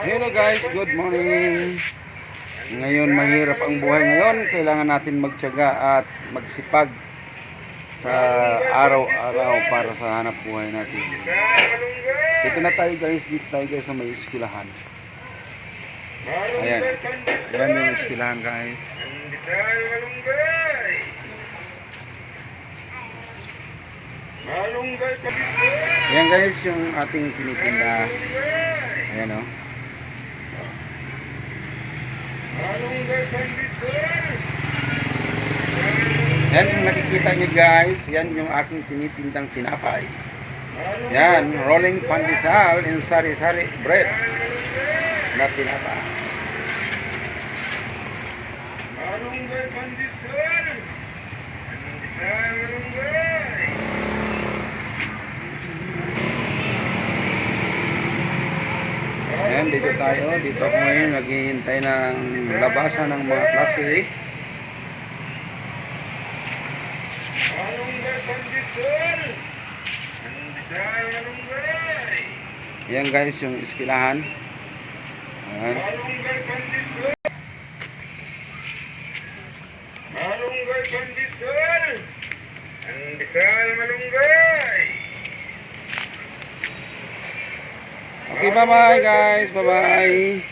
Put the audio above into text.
Hello guys, good morning. Ngayon mahirap ang buhay ngayon. Kailangan natin magtiyaga at magsipag sa araw-araw para sa hanap buhay natin. Dito na tayo guys, dito tayo guys sa may eskwelahan. Ayan, yan yung eskwelahan guys. Ayan guys, yung ating tinitinda. Ayan o. Yan yung nakikita nyo guys, yan yung aking tinitindang tinapay. Yan, rolling pandesal and sari-sari bread na tinapay. Malunggay pandesal, pandesal malunggay. Ayan, dito tayo. Dito ako ngayon naghihintay ng labasan ng mga klase. Ayan guys, yung eskwelahan. Ayan. Malunggay pandesal. Pandesal malunggay. Okay, bye-bye guys. Bye-bye.